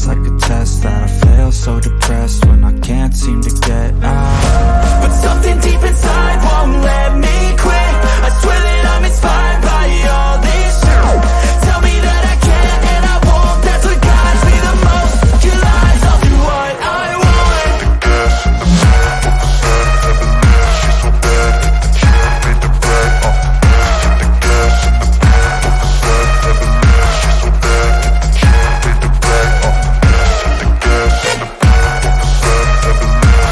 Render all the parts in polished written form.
it's like a test that I fail. So depressed when I can't seem to get out. But something deep inside won't let me quit. I swear that I'm inspired by all this shit. Tell me that I can and I won't. That's what guides me the most. Your lies, I'll do what I want. The gas in the back, she's so bad, can't beat the brag. The gas in the back, she's so bad, can't beat the brag. The gas in the back,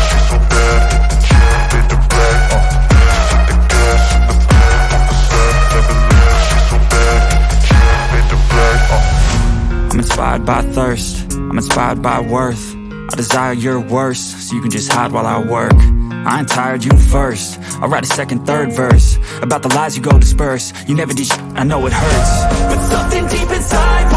she's so bad, can't beat the brag. The gas in the back, she's so bad, can't beat the brag. I'm inspired by thirst, I'm inspired by worth. I desire your worst, so you can just hide while I work. I ain't tired, you first. I'll write a second, third verse about the lies you go disperse. You never did shit, I know it hurts. But something deep inside